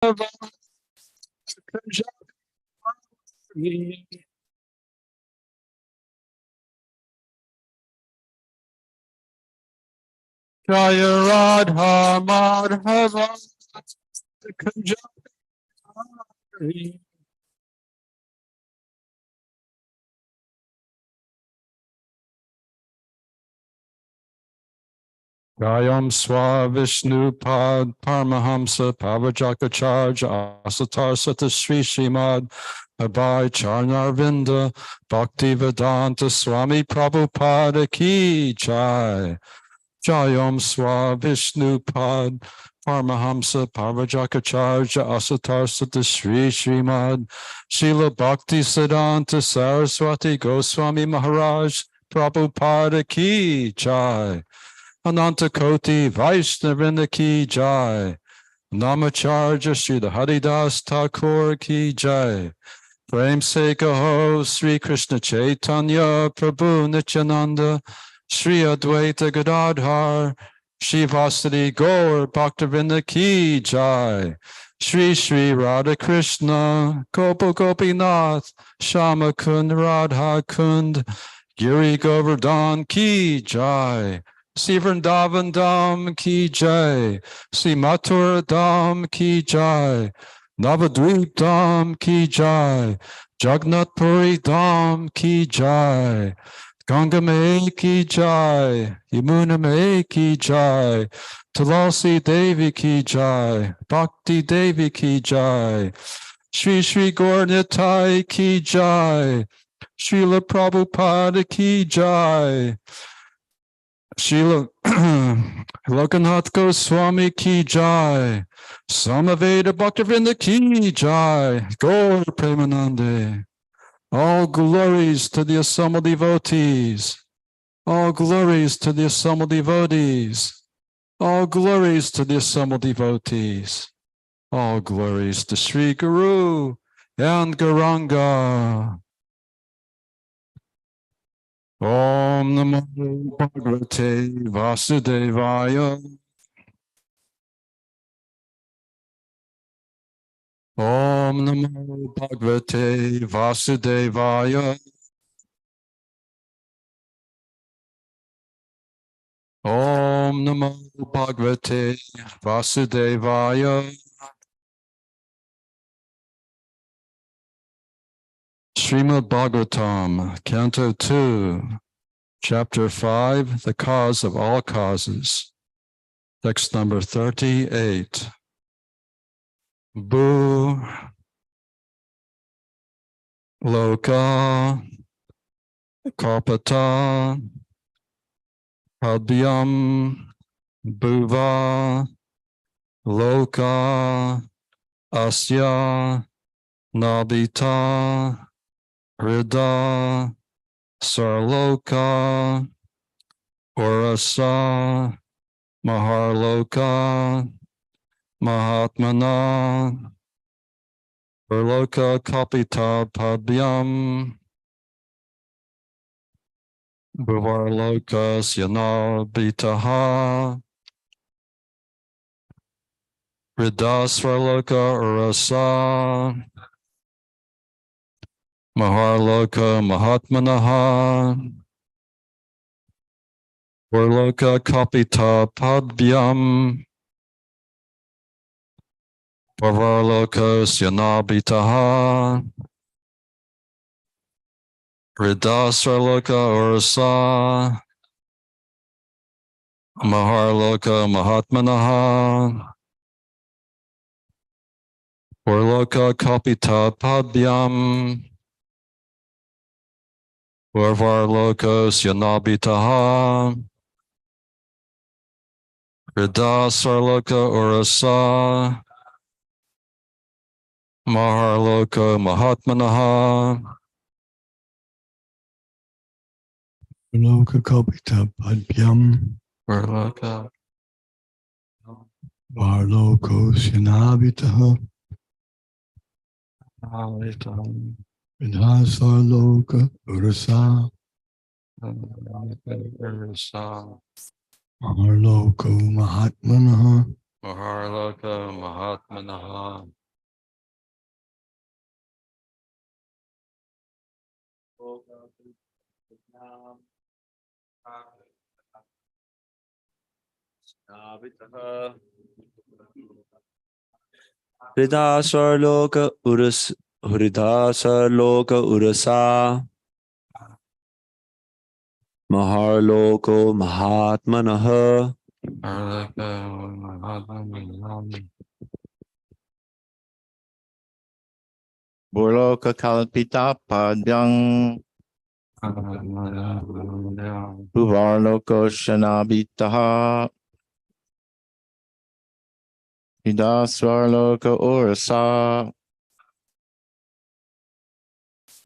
Jaya Radha Madhava Kanjari. Gayam Swa Vishnu Pad Paramahamsa Pavajakacharya Asatar Sata Sri Srimad Abhay Charnarvinda Bhakti Vedanta Swami Prabhupada Ki Jai. Jayam Swa Vishnu Pad Paramahamsa Pavajakacharya Asatar Sata Sri Srimad Srila Bhakti Siddhanta Saraswati Goswami Maharaj Prabhupada Ki Jai. Ananta Koti Vaishnavrinda Ki Jai. Namacharya Srila Haridas Thakur Ki Jai. Prem Se Kaho Sri Krishna Chaitanya Prabhu Nityananda Sri Advaita Gadadhar Sri Vasadi Gaur Bhaktivinoda Ki Jai. Sri Sri Radha Krishna Gopa Gopinath Shama Kund Radha Kund Giri Govardhan Ki Jai. Sri Vrindavan Dham Ki Jai. Sri Mathura Dham Ki Jai. Navadvip Dham Ki Jai. Jagannath Puri Dham Ki Jai. Ganga Mai Ki Jai. Yamuna Mai Ki Jai. Tulasi Devi Ki Jai. Bhakti Devi Ki Jai. Shri Shri Gaur Nitai Ki Jai. Srila Prabhupada Ki Jai. Srila Lokanath Goswami Ki Jai. Samaveda Bhaktivinoda Ki Jai. Gaur Premanande. All glories to the assembled devotees. All glories to the assembled devotees. All glories to the assembled devotees. All glories to Sri Guru and Gauranga. Om Namo Bhagavate Vasudevaya. Om Namo Bhagavate Vasudevaya. Om Namo Bhagavate Vasudevaya. Srimad Bhagavatam, Canto 2, Chapter 5, The Cause of All Causes. Text number 38. Bu Loka Kapata Padbyam Bhuva Loka Asya Nabita Rida Sarloka Orasa Maharloka Mahatmana Urloka Kapita Padbyam Bhuvarloka Syanabitaha Ridasvarloka Urasa Maharloka Mahatmanaha Urloka Kapita Padbyam Bhuvarloka Syanabitaha Ridasvarloka Urasa Maharloka Mahatmanaha Urloka Kapita Padbyam Bhuvarloka Syanabitaha Ridasvarloka Urasa Maharloka Mahatmanaha Loka Kapita Padbyam Urloka Varloko Syanabitaha Vidhasarloka Urasa Maharloko Mahatmanaha Maharloka Mahatmanaha. Hridasarloka urasa Maharloko Mahatmanaha Maharloka Mahatmanaha. Burloka Kalpita Padyang Bhuvarloko Shanabitaha Hidaswarloka Urasa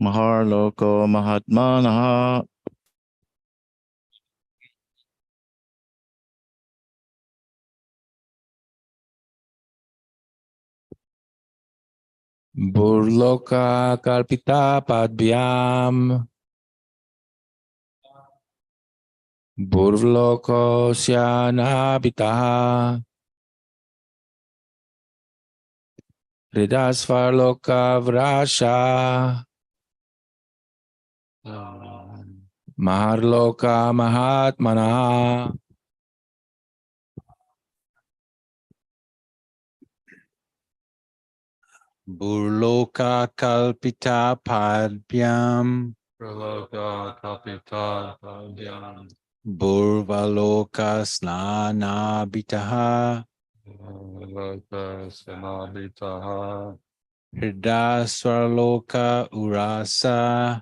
Maharloko Mahatmanaha Burloka Kalpita Padvyam Burloko Syanabitaha Hridasvarloka Vrasha Maharloka Mahatmanaha Burloka Kalpita Padvyam Maharloka Kapita Padyam. Burvaloka Snanabitaha Maharloka Samabitaha. Hridasvarloka Urasa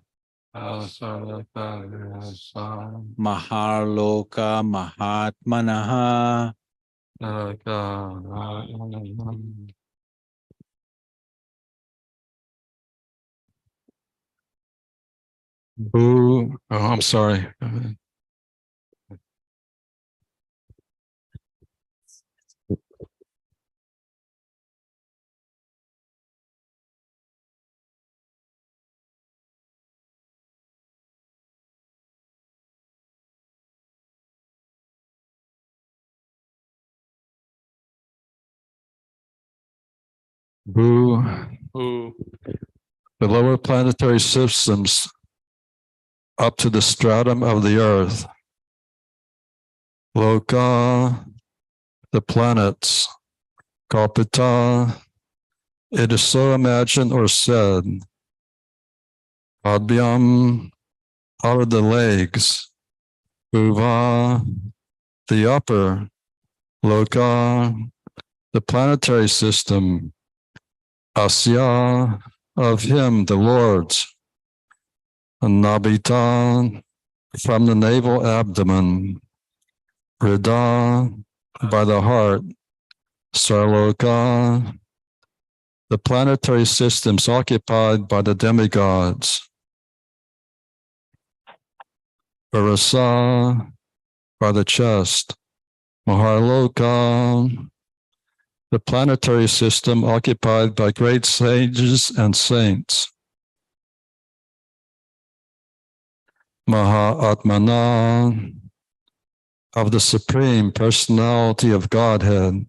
Asarloka Virasa. Maharloka Mahatmanaha Boo. Oh, I'm sorry. Boo. Boo. The lower planetary systems up to the stratum of the earth. Loka, the planets. Kalpita, it is so imagined or said. Adhyam, out of the legs. Bhuva, the upper. Loka, the planetary system. Asya, of him, the Lord's. Nabita, from the navel abdomen. Rida, by the heart. Sarloka, the planetary systems occupied by the demigods. Urasa, by the chest. Maharloka, the planetary system occupied by great sages and saints. Mahatmana, of the Supreme Personality of Godhead.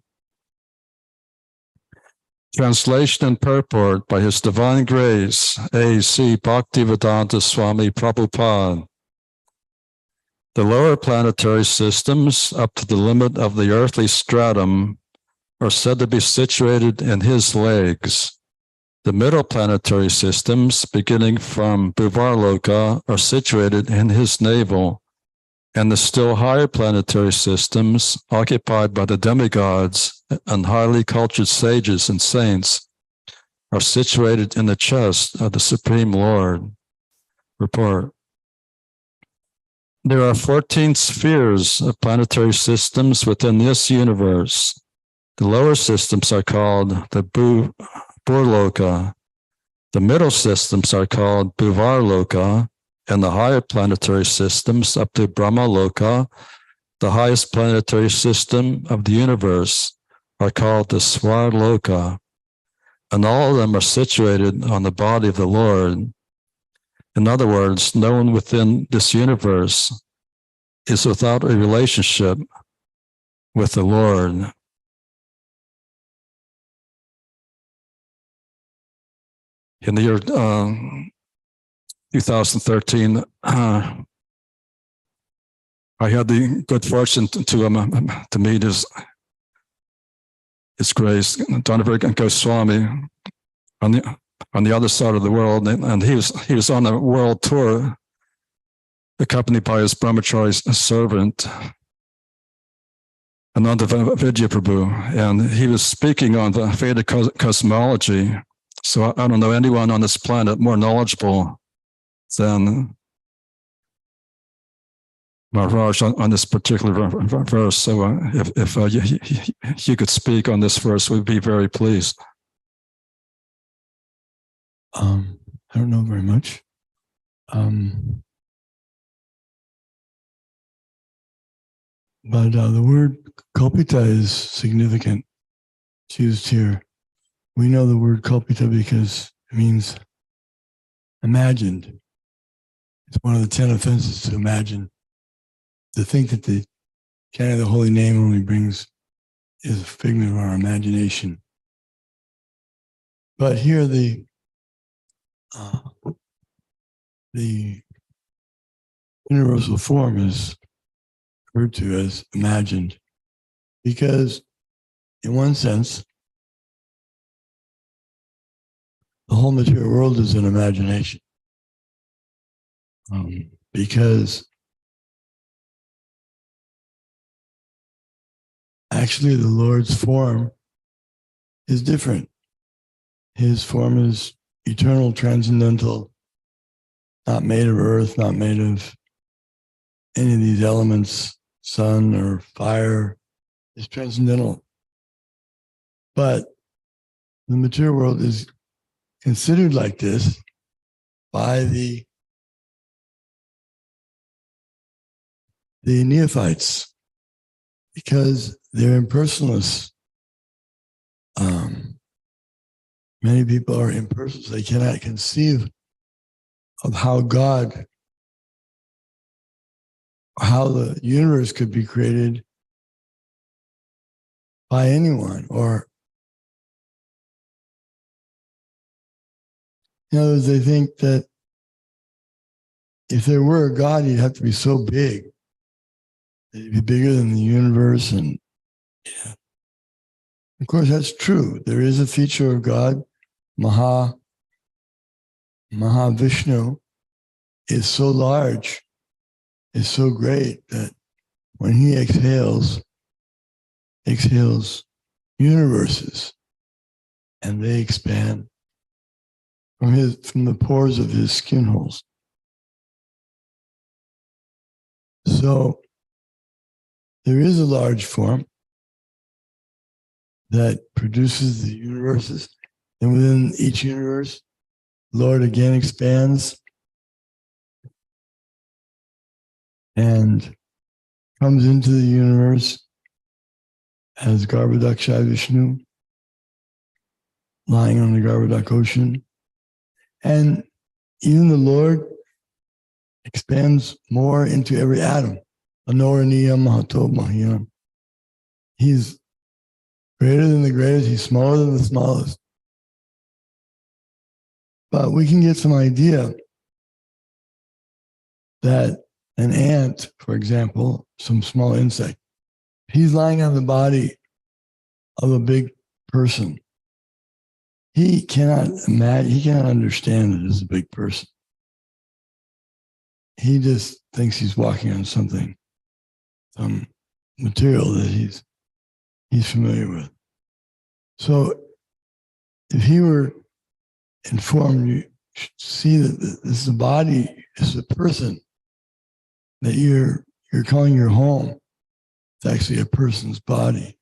Translation and purport by His Divine Grace, A.C. Bhaktivedanta Swami Prabhupada. The lower planetary systems, up to the limit of the earthly stratum, are said to be situated in his legs. The middle planetary systems, beginning from Bhuvarloka, are situated in his navel, and the still higher planetary systems, occupied by the demigods and highly cultured sages and saints, are situated in the chest of the Supreme Lord. Report. There are 14 spheres of planetary systems within this universe. The lower systems are called the Burloka. The middle systems are called Bhuvarloka, and the higher planetary systems up to Brahmaloka, the highest planetary system of the universe, are called the Svarloka. And all of them are situated on the body of the Lord. In other words, no one within this universe is without a relationship with the Lord. in the year 2013, I had the good fortune to meet His Grace, Donovan Goswami, on the other side of the world, and he was on a world tour, accompanied by his brahmachari servant, Ananda Vidya Prabhu, and he was speaking on the Vedic cosmology. So I don't know anyone on this planet more knowledgeable than Maharaj on this particular verse. So if you could speak on this verse, we'd be very pleased. I don't know very much. But the word kalpita is significant. It's used here. We know the word kalpita because it means imagined. It's one of the 10 offenses to imagine. To think that the chanting of the holy name only brings is a figment of our imagination. But here the universal form is referred to as imagined, because in one sense, the whole material world is an imagination. Because actually the Lord's form is different. His form is eternal, transcendental, not made of earth, not made of any of these elements, sun or fire. It's transcendental. But the material world is considered like this by the neophytes, because they're impersonalists. Many people are impersonalists. They cannot conceive of how the universe could be created by anyone, or in other words, they think that if there were a God, he'd have to be so big. He'd be bigger than the universe. And yeah. Of course, that's true. There is a feature of God. Mahavishnu is so large, is so great that when he exhales universes, and they expand from the pores of his skin holes. So there is a large form that produces the universes, and within each universe, Lord again expands and comes into the universe as Garbhodaksha Vishnu, lying on the Garbhodak ocean. And even the Lord expands more into every atom. Anoraniya Mahato Mahiyam. He's greater than the greatest, he's smaller than the smallest. But we can get some idea that an ant, for example, some small insect, he's lying on the body of a big person. He cannot imagine, he cannot understand that it's a big person. He just thinks he's walking on something, some material that he's familiar with. So if he were informed, you should see that this is a body, this is a person that you're calling your home. It's actually a person's body.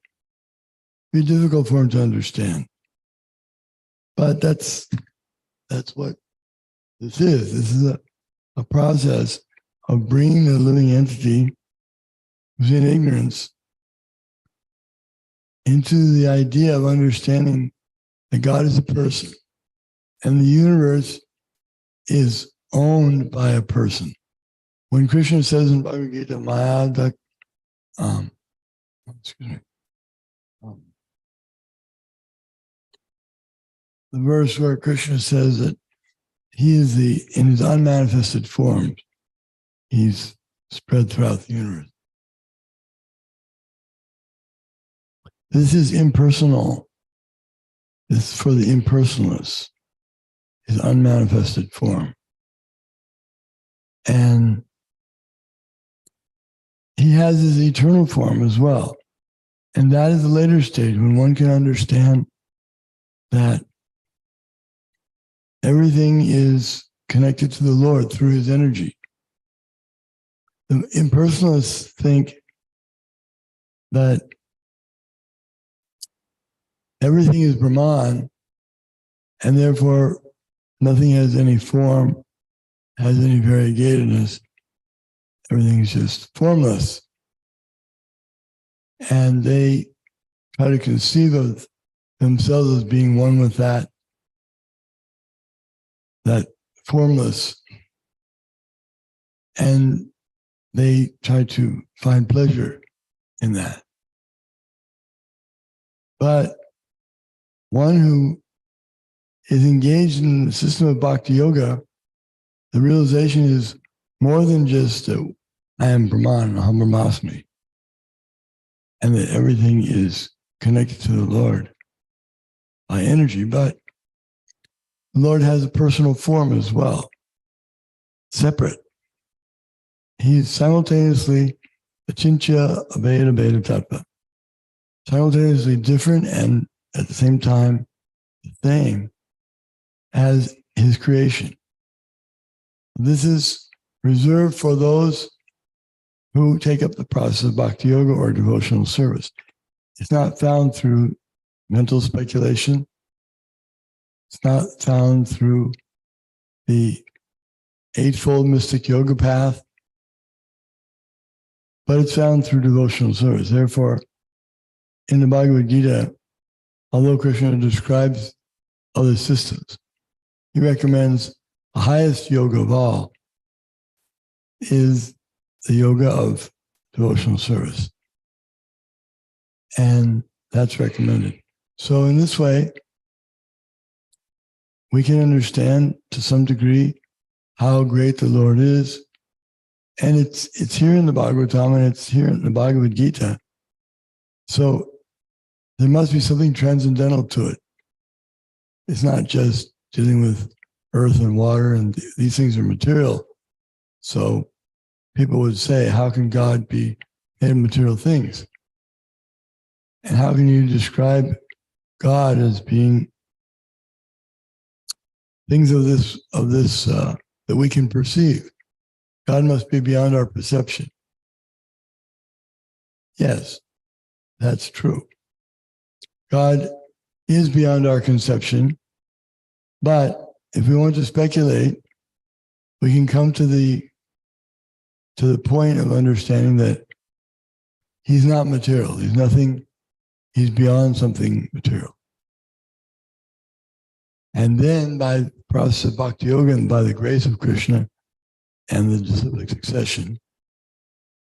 It'd be difficult for him to understand. But that's what this is. This is a process of bringing the living entity who's in ignorance into the idea of understanding that God is a person and the universe is owned by a person. When Krishna says in Bhagavad Gita, Maya, the verse where Krishna says that he is in his unmanifested form, he's spread throughout the universe. This is impersonal. This is for the impersonalists, his unmanifested form. And he has his eternal form as well. And that is the later stage when one can understand that everything is connected to the Lord through his energy. The impersonalists think that everything is Brahman, and therefore nothing has any form, has any variegatedness. Everything is just formless. And they try to conceive of themselves as being one with that formless. And they try to find pleasure in that. But one who is engaged in the system of bhakti yoga, the realization is more than just that I am Brahman, aham brahmasmi, and that everything is connected to the Lord by energy, but the Lord has a personal form as well, separate. He's simultaneously achintya abheda bheda tattva, simultaneously different and at the same time the same as his creation. This is reserved for those who take up the process of bhakti yoga or devotional service. It's not found through mental speculation. It's not found through the Eightfold Mystic Yoga path, but it's found through devotional service. Therefore, in the Bhagavad Gita, although Krishna describes other systems, he recommends the highest yoga of all is the yoga of devotional service. And that's recommended. So in this way, we can understand to some degree how great the Lord is. And it's here in the Bhagavatam and it's here in the Bhagavad Gita. So there must be something transcendental to it. It's not just dealing with earth and water, and these things are material. So people would say, how can God be made of material things? And how can you describe God as being things of this that we can perceive? God must be beyond our perception. Yes, that's true. God is beyond our conception, but if we want to speculate, we can come to the point of understanding that he's not material. He's nothing. He's beyond something material. And then by the process of bhakti yoga and by the grace of Krishna and the disciplic succession,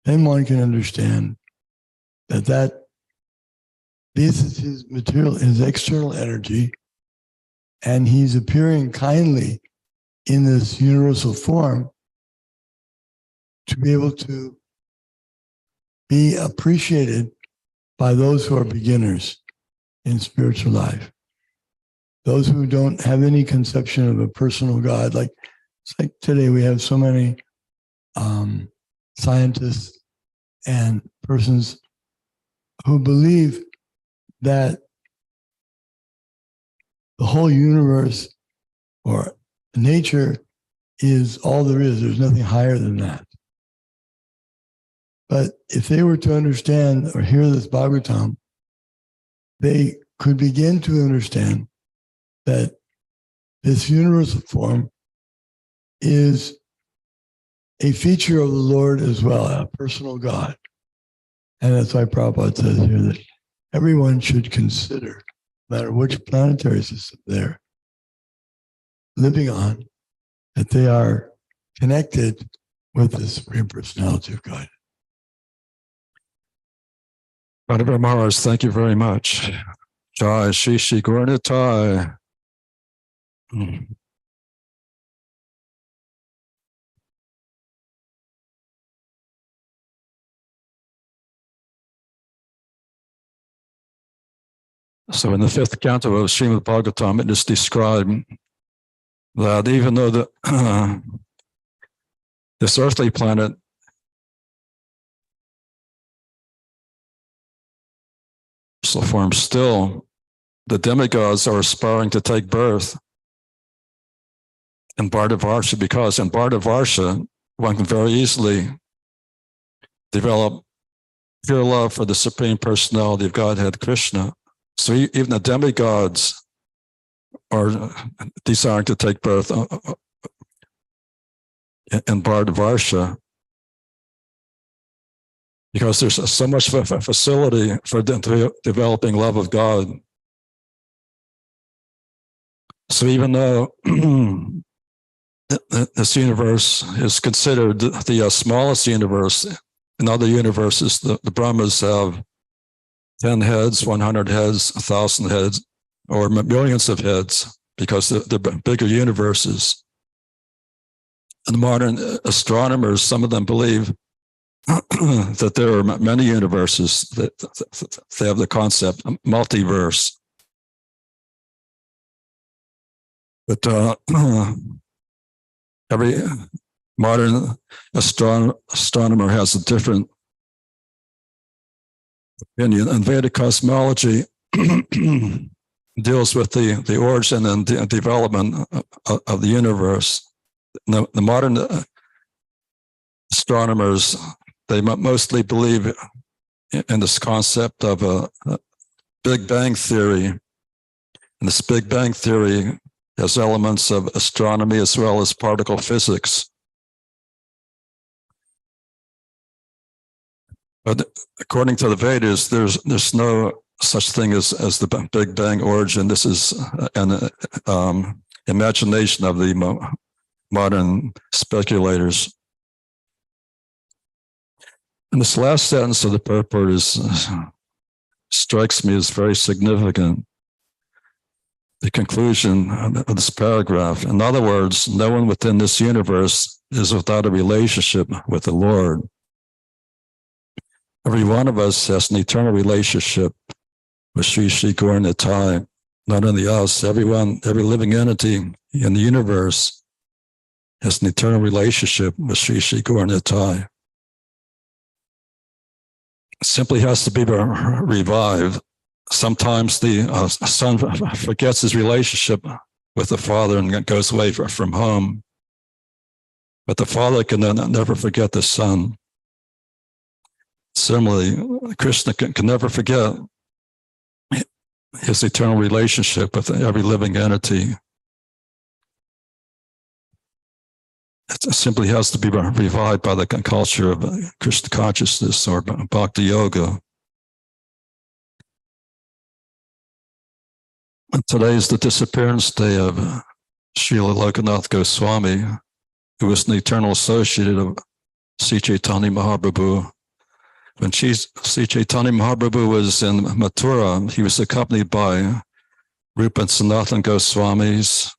then one can understand that this is his material, his external energy, and he's appearing kindly in this universal form to be able to be appreciated by those who are beginners in spiritual life. Those who don't have any conception of a personal God. It's like today we have so many scientists and persons who believe that the whole universe or nature is all there is. There's nothing higher than that. But if they were to understand or hear this Bhagavatam, they could begin to understand that this universal form is a feature of the Lord as well, a personal God. And that's why Prabhupada says here that everyone should consider, no matter which planetary system they're living on, that they are connected with the Supreme Personality of God. Radha Maharaj, thank you very much. Jai Shri Shri Gauranitai. So in the fifth canto of Srimad Bhagavatam, it is described that even though this earthly planet form, still the demigods are aspiring to take birth in Bhardavarsha, because in Bhardavarsha one can very easily develop pure love for the Supreme Personality of Godhead, Krishna. So even the demigods are desiring to take birth in Bhardavarsha, because there's so much facility for developing love of God. So even though this universe is considered the smallest universe, in other universes, the Brahmas have 10 heads, 100 heads, 1,000 heads, or millions of heads, because they're bigger universes. And modern astronomers, some of them believe that there are many universes, that they have the concept multiverse. But every modern astronomer has a different opinion. And Vedic cosmology deals with the origin and development of the universe. The modern astronomers, they mostly believe in this concept of a Big Bang theory. And this Big Bang theory has elements of astronomy as well as particle physics. But according to the Vedas, there's no such thing as the Big Bang origin. This is an imagination of the modern speculators. And this last sentence of the purport strikes me as very significant. The conclusion of this paragraph. In other words, no one within this universe is without a relationship with the Lord. Every one of us has an eternal relationship with Sri Sri Gaur Nitai. Not only us, everyone, every living entity in the universe has an eternal relationship with Sri Sri Gaur Nitai. It simply has to be revived. Sometimes the son forgets his relationship with the father and goes away from home. But the father can never forget the son. Similarly, Krishna can never forget his eternal relationship with every living entity. It simply has to be revived by the culture of Krishna consciousness or Bhakti Yoga. And today is the disappearance day of Srila Lokanath Goswami, who was an eternal associate of Sri Chaitanya Mahaprabhu. When Sri Chaitanya Mahaprabhu was in Mathura, he was accompanied by Rupa and Sanatana Goswamis,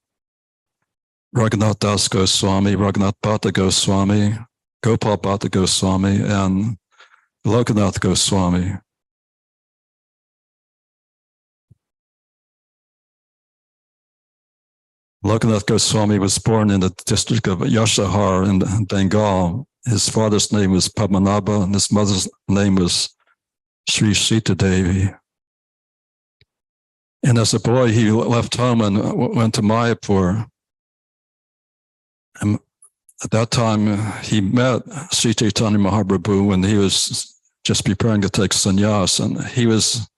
Raghunath Das Goswami, Raghunath Bhatta Goswami, Gopal Bhatta Goswami, and Lokanath Goswami. Lokanath Goswami was born in the district of Yashahar in Bengal. His father's name was Padmanabha, and his mother's name was Sri Sita Devi. And as a boy, he left home and went to Mayapur. And at that time, he met Sri Chaitanya Mahaprabhu when he was just preparing to take sannyas. And he was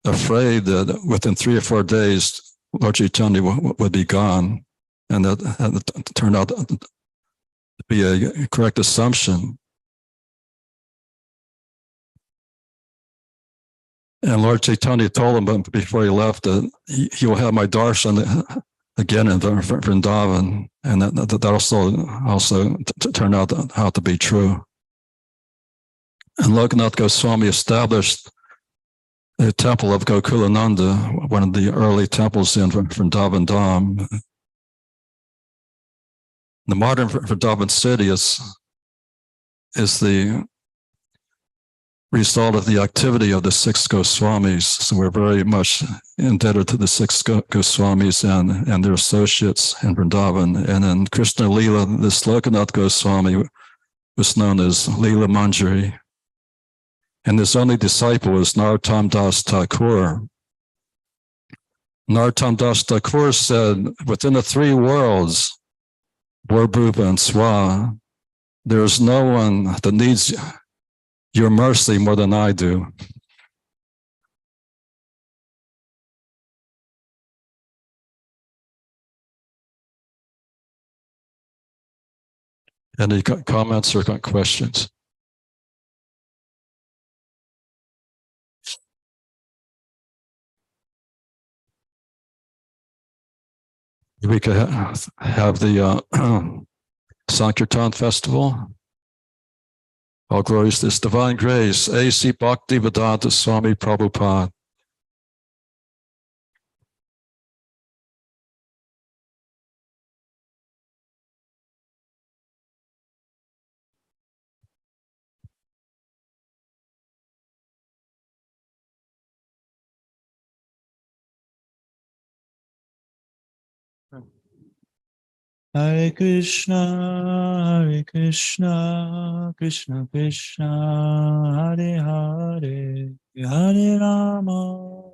afraid that within 3 or 4 days, Lord Chaitanya would be gone. And that turned out to be a correct assumption. And Lord Chaitanya told him before he left that he will have my darshan again in Vrindavan, and that also turned out to be true. And Lokanath Goswami established the temple of Gokulananda, one of the early temples in Vrindavan Dham. The modern Vrindavan city is the result of the activity of the six Goswamis. So we're very much indebted to the six Goswamis and their associates in Vrindavan. And in Krishna Leela, this Lokanath Goswami was known as Leela Manjari. And his only disciple was Narottam Das Thakur. Narottam Das Thakur said, within the three worlds, Bhurbhuva and Swa, there is no one that needs your mercy more than I do. Any comments or questions? We could have the Sankirtan festival. All glories to this divine grace. A.C. Bhaktivedanta Swami Prabhupada. Hare Krishna, Krishna Krishna, Hare Hare, Hare Rama,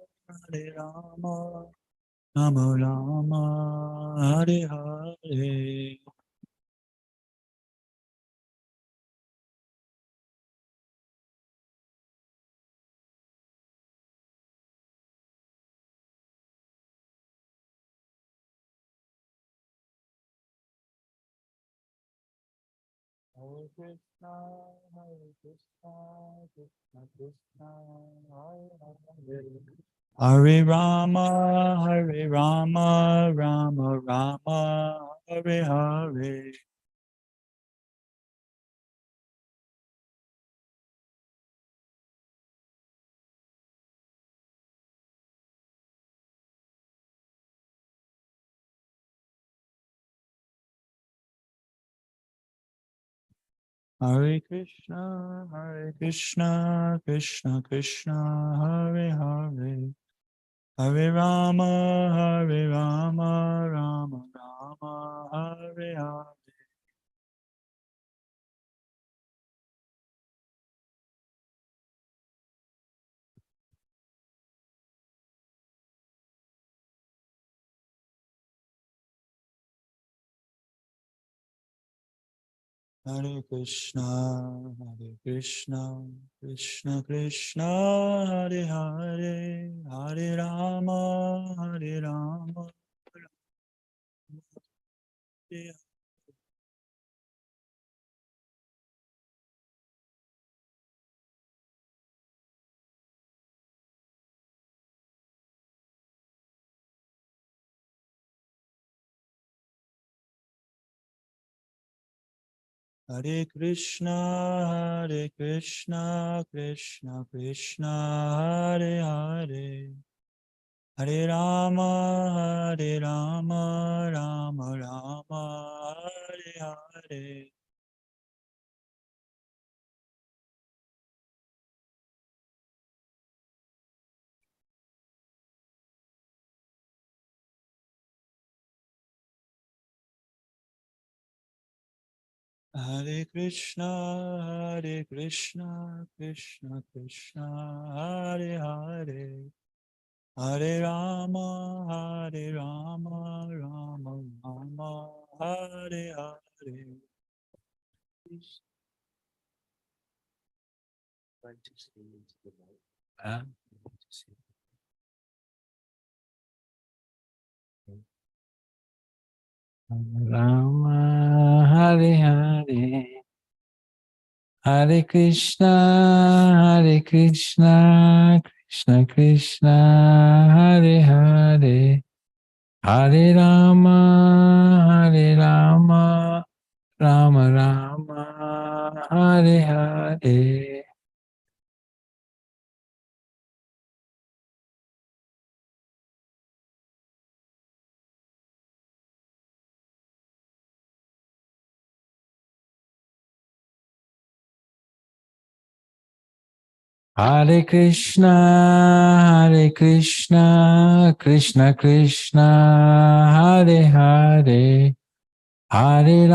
Rama Rama, Hare Hare. Hare Krishna, Krishna Krishna, Hare Hare. Hare Rama, Rama Rama, Hare Hare. Hare Krishna, Krishna Krishna, Hare Hare. Hare Rama, Rama Rama, Hare Hare. Hare Krishna, Krishna Krishna, Hare Hare. Hare Rama, Rama Hare Hare Krishna, Krishna Krishna, Hare Hare. Hare Rama, Rama Rama, Hare Hare. Hare Krishna, Krishna Krishna, Hare Hare. Hare Rama, Rama Rama, Hare Hare. Rama Hare Hare Hare Krishna Krishna Krishna Hare Hare Hare Rama Rama Rama Hare Hare Hare Krishna, Krishna Krishna, Hare Hare, Hare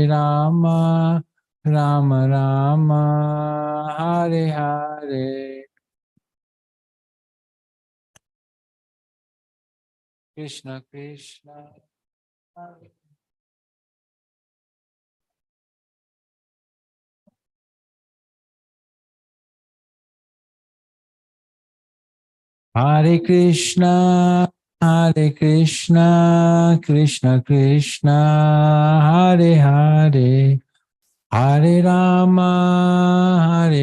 Rama, Rama Rama, Hare Hare. Krishna Krishna. Hare Krishna, Krishna Krishna, Hare Hare, Hare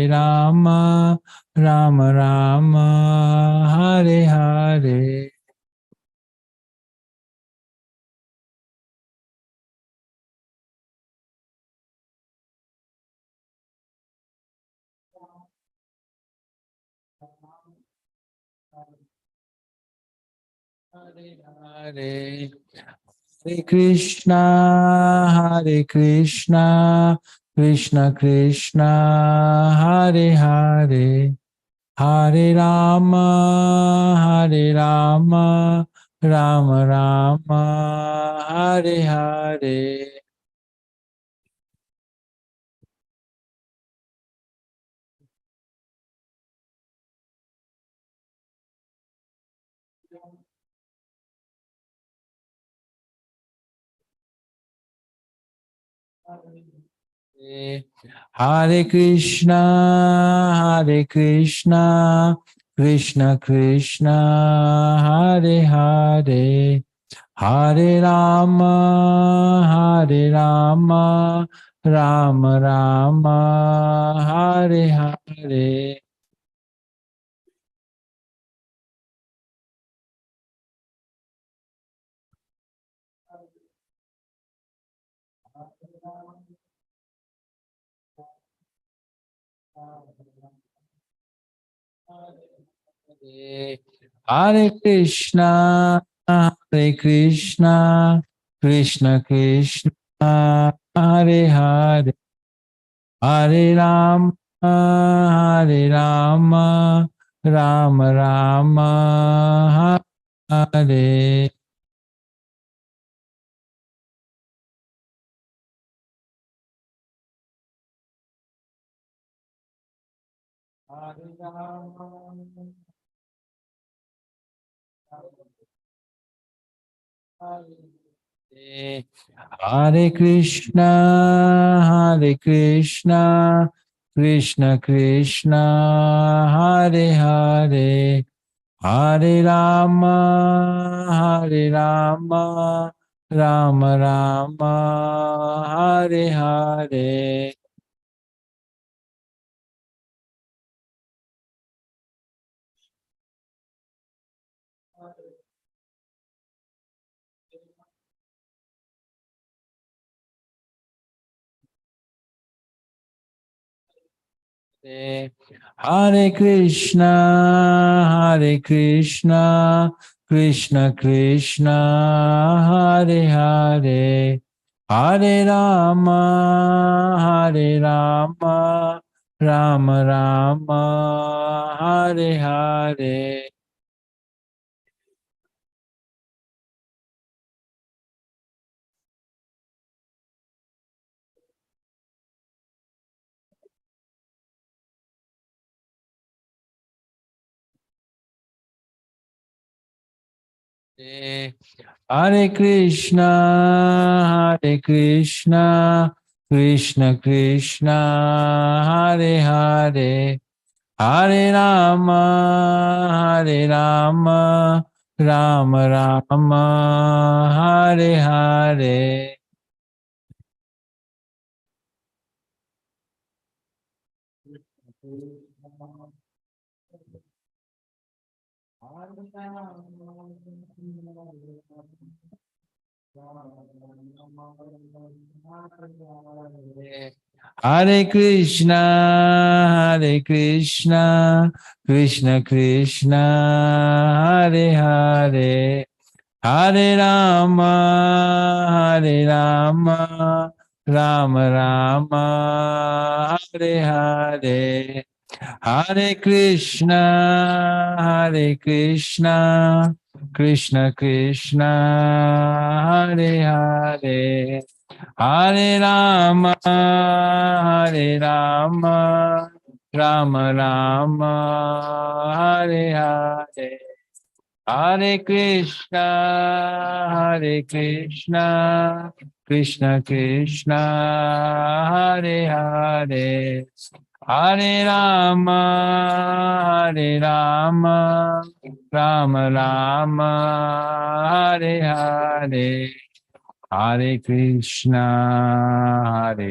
Rama, Rama Rama, Hare Hare. Hare Hare, Hare Krishna, Krishna Krishna, Hare Hare, Hare Rama, Rama Rama, Hare Hare. Hare Krishna, Krishna Krishna, Hare Hare, Hare Rama, Rama Rama, Hare Hare. Hare Krishna, Krishna Krishna, Hare Hare, Hare Rama, Rama Rama, Hare. Hare Krishna, Krishna Krishna, Hare Hare, Hare Rama, Rama Rama, Hare Hare. Hare Krishna, Krishna Krishna, Hare Hare, Hare Rama, Rama Rama, Hare Hare. Hare Krishna, Krishna Krishna, Hare Hare, Hare Rama, Rama Rama, Hare Hare. Hare Krishna, Krishna Krishna, Hare Hare, Hare Rama, Rama Rama, Hare Hare, Hare Krishna, Krishna Krishna, Hare Hare, Hare Rama, Rama Rama, Hare Hare. Hare Krishna, Krishna Krishna, Hare Hare, Hare Rama, Rama Rama, Hare Hare, Hare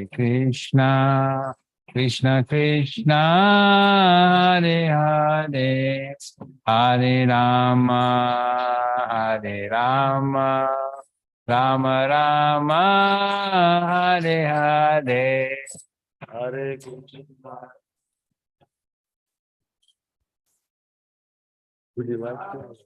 Krishna, Krishna Krishna, Hare Hare, Hare Rama, Rama Rama, Hare Hare, Hare Krishna. Would you like to?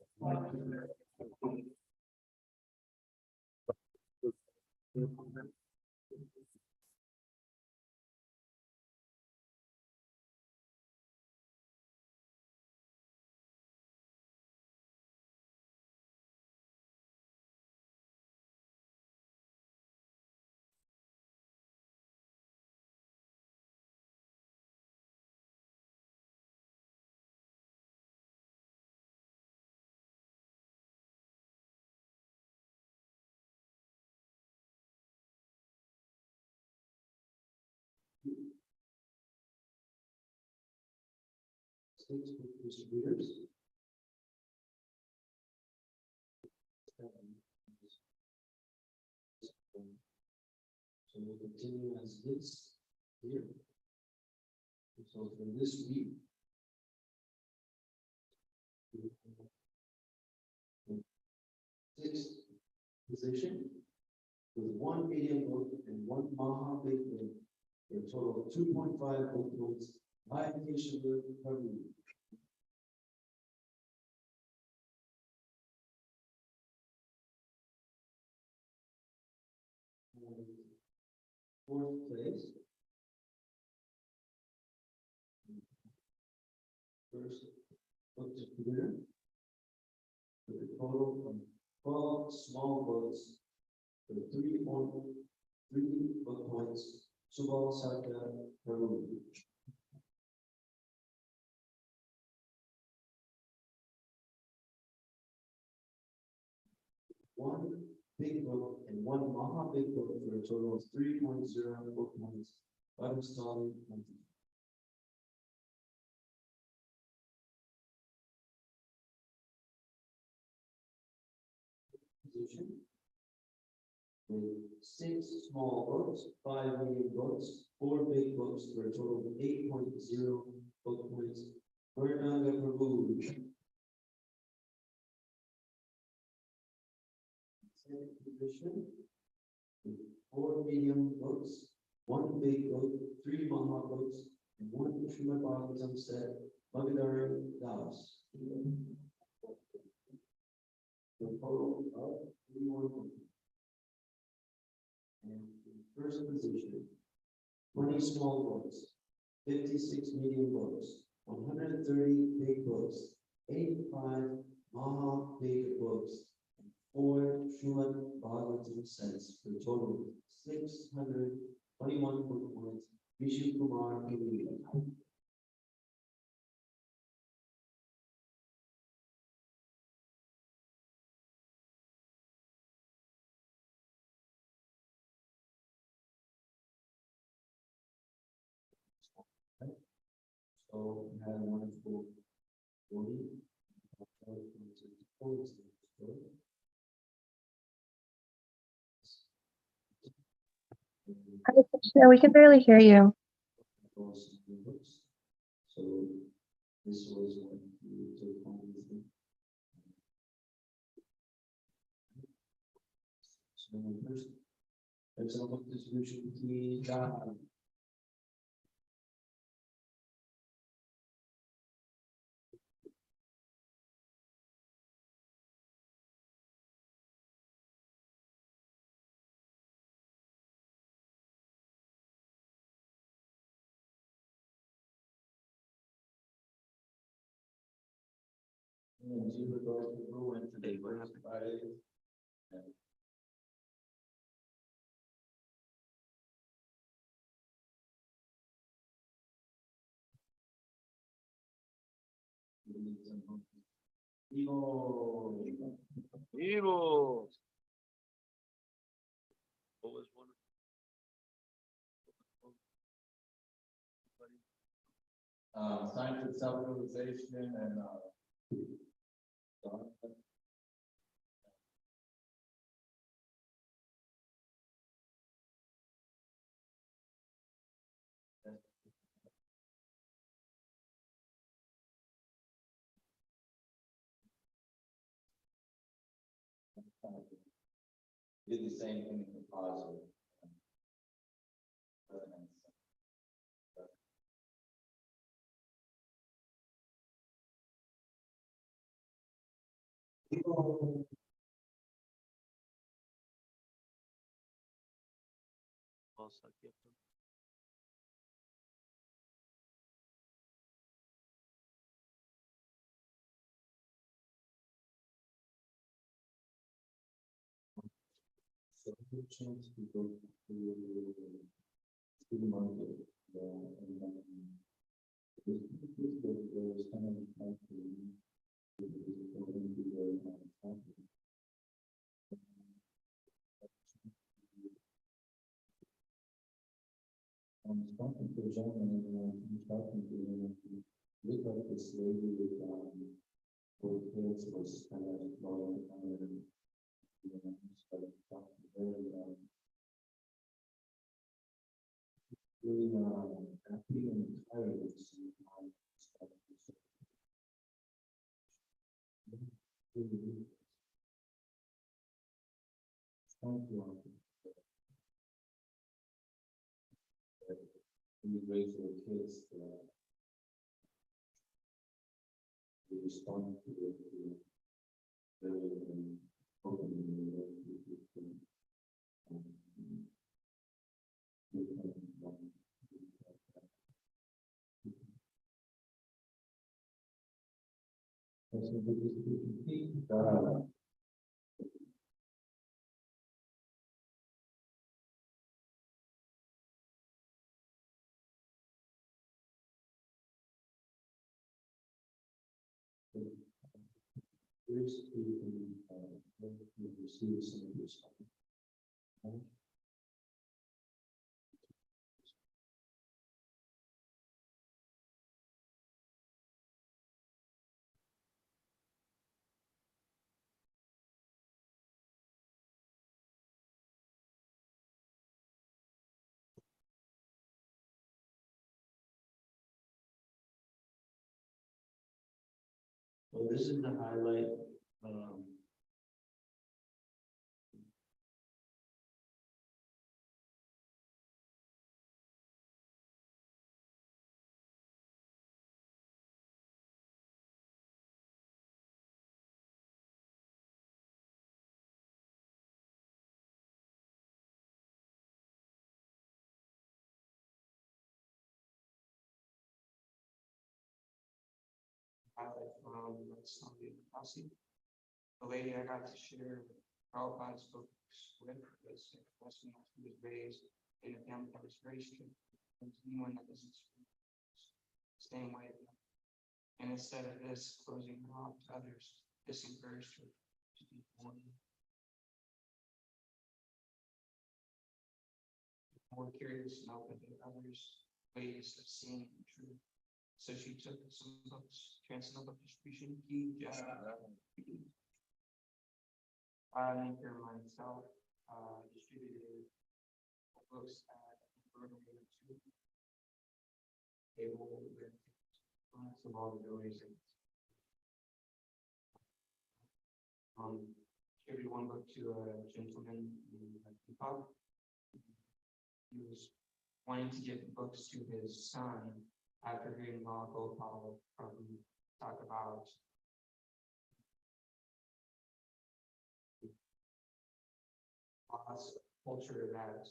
So we'll continue as this here. So for this week, sixth position with one medium book and one Maha big book, for a total of 2.5 book points by Krishna Prabhu. Fourth place. First book to winner with a total of 12 small books for 3 book points. Subal Sakya Prabhu. One big book and one Maha big book for a total of 3.0 book points. Bhagavatam. Position with 6 small books, 5 medium books, 4 big books for a total of 8.0 book points. Varnanga Prabhu. Second position with 4 medium books, 1 big book, 3 Maha books, and 1 Srimad Bhagavatam set. Bhagavatam Das. The total of 31 books. And first position, 20 small books, 56 medium books, 130 big books, 85 Maha big books, and 4 Srimad Bhagavatam sets for a total of 621 book points. Vishu Kumar Prabhu. So we had a wonderful morning. Hare Krishna, we can barely hear you. So this was what we took home with me. So first, let's look at this solution. And Jiva goes to Prabhu and today, what happened? Evil. Evil. What was one? Science of self-realization and did the same thing for positive. So the chance to go to the market, and there was kind of talking to a gentleman and he's talking to him, and he looked like this lady with four kids was kind of blowing the fire, and he started talking to her, really happy and tired at the same time. Thank you. We raise our kids to respond to it very openly. Receive some of this. Well, this is the highlight. Highlight from the lady I got to share Prabhupada's books with was someone who was raised in a family that was very strict. Anyone that isn't staying away from them. And instead of this closing her off to others, this encouraged her to be more curious and open to others' ways of seeing the truth. So she took some books, Transcendental Book Distribution, Anchor myself, distributed books at Rotary 2 table with lots of all the doors. Distributed one book to a gentleman in Nepal. He was wanting to give books to his son after hearing Prabhu talk about loss of culture that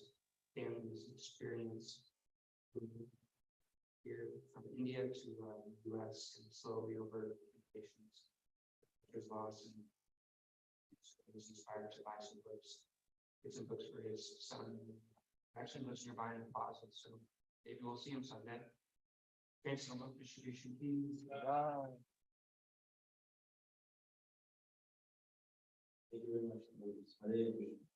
families experience here from India to the US and slowly over generations. his loss, and he was inspired to buy some books, get some books for his son. Actually lives nearby in the closet, so maybe we'll see him Sunday. Thanks so much, distribution team. Thank you very much. Hare Krishna.